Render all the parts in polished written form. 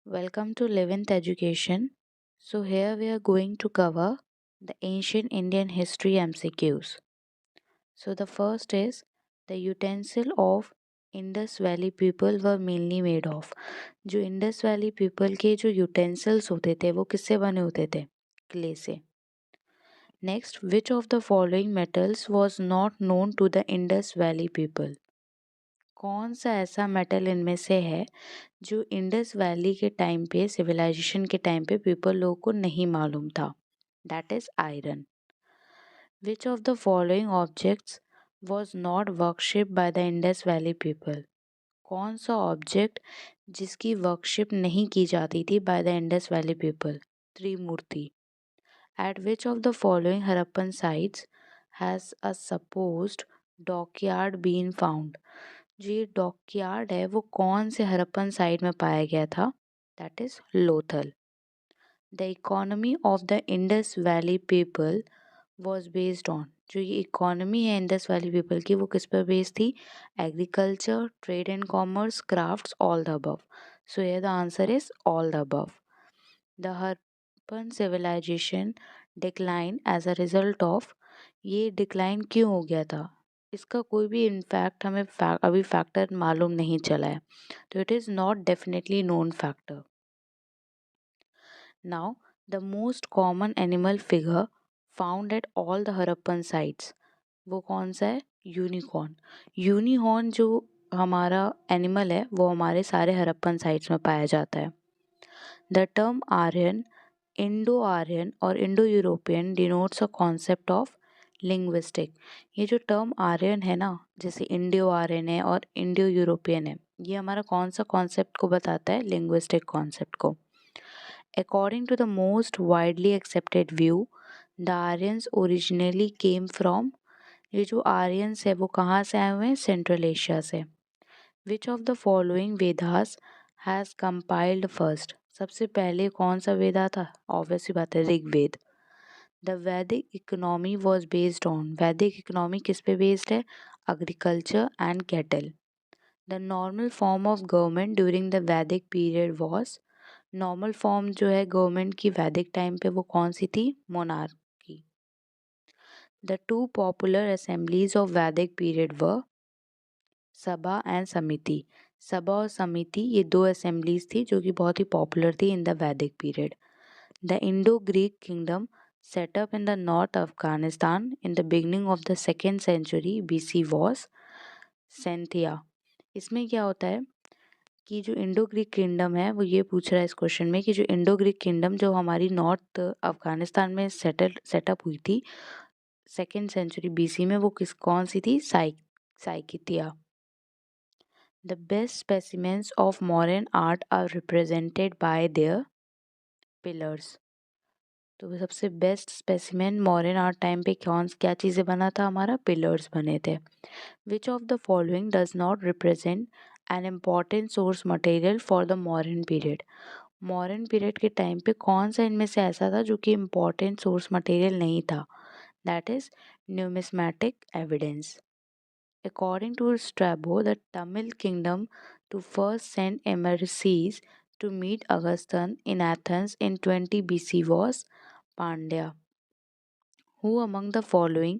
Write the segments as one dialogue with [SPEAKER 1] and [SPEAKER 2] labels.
[SPEAKER 1] Welcome to 11th Education. So, here we are going to cover the ancient Indian history MCQs. So, the first is the utensil of Indus Valley people were mainly made of. जो Indus valley people के जो utensils होते थे वो किससे बने होते थे? क्ले से. Next, which of the following metals was not known to the Indus valley people? कौन सा ऐसा मेटल इनमें से है जो इंडस वैली के टाइम पे सिविलाइजेशन के टाइम पे पीपल लोगों को नहीं मालूम था? That is iron. Which of the following objects was not worship by the Indus valley people? कौन सा ऑब्जेक्ट जिसकी वर्कशिप नहीं की जाती थी by the Indus valley people? त्रिमूर्ति. At which of the following Harappan sites has a supposed dockyard been found? जो ये डॉकयार्ड है वो कौन से हरप्पन साइट में पाया गया था? That is Lothal. The economy of the Indus valley people was based on. जो ये इकोनॉमी है इंडस वैली पीपल की वो किस पर बेस्ड थी? Agriculture, trade and commerce, crafts, all the above. So here the answer is all the above. The Harappan civilisation decline as a result of. ये decline क्यों हो गया था? इसका कोई भी इनफैक्ट हमें अभी फैक्टर मालूम नहीं चला है, तो it is not definitely known factor. Now the most common animal figure found at all the Harappan sites, वो कौन सा है? यूनिकॉर्न. यूनिकॉर्न जो हमारा एनिमल है वो हमारे सारे हरप्पन साइट्स में पाया जाता है. The term Aryan, Indo Aryan और Indo European denotes a concept of linguistic. ये जो टर्म आर्यन है ना, जैसे इंडो आर्यन है और इंडो यूरोपियन है, ये हमारा कौन सा कॉन्सेप्ट को बताता है? लिंग्विस्टिक कॉन्सेप्ट को. According to the most widely accepted view, the Aryans originally came from. ये जो आर्यंस है वो कहाँ से आए हुए हैं? सेंट्रल एशिया से. विच of the following Vedas has compiled first? सबसे पहले कौन सा वेदा था? ऑब्वियसली बात है, ऋग्वेद. द वैदिक इकोनॉमी वॉज बेस्ड ऑन. वैदिक इकोनॉमी किस पे बेस्ड है? Agriculture and cattle. The normal form of government during the वैदिक पीरियड वॉज. नॉर्मल फॉर्म जो है गवर्नमेंट की वैदिक टाइम पे वो कौन सी थी? Monarchy. The two popular assemblies of वैदिक पीरियड वर सभा एंड समिति. सभा और समिति ये दो असेंबलीज थी जो कि बहुत ही पॉपुलर थी इन द वैदिक period. The Indo Greek kingdom set up in the north Afghanistan in the beginning of the 2nd century BC was Scythia. इसमें क्या होता है कि जो इंडो ग्रीक किंगडम है वो ये पूछ रहा है इस क्वेश्चन में कि जो इंडो ग्रीक किंगडम जो हमारी नॉर्थ अफगानिस्तान में सेटअप हुई थी 2nd सेंचुरी BC में, वो कौन सी थी? साइकिथिया. The best specimens of modern art are represented by their pillars. तो सबसे best specimen modern art time पे क्या चीज़ें बना था? हमारा पिलर्स बने थे. विच of the following does not represent an important source material for the modern period? Modern period के टाइम पे कौन सा इनमें से ऐसा था जो कि इम्पॉर्टेंट सोर्स मटेरियल नहीं था? That is numismatic evidence. According to Strabo, the Tamil kingdom to first send emissaries to meet Augustine in Athens in 20 BC was Pandya. Who among the following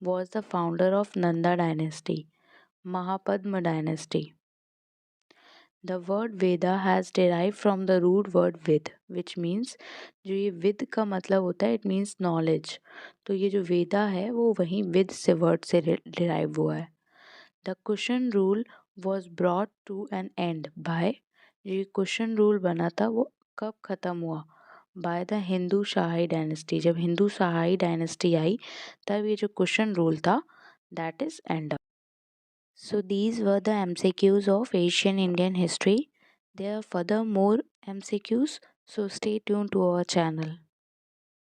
[SPEAKER 1] was the founder of Nanda dynasty? Mahapadma dynasty. The word Veda has derived from the root word Vid, which means जो ये with का मतलब होता है, it means knowledge. तो ये जो वेदा है वो वहीं विद से वर्ड से डिराइव हुआ है. The Kushan rule was brought to an end by. ये कुशन रूल बना था वो कब ख़त्म हुआ? By the Hindu Shahi dynasty. जब हिंदू शाही डायनेस्टी आई तब ये जो कुशन रूल था that is end. So these were the MCQs of Asian Indian history. There are further more MCQs, so stay tuned to our channel.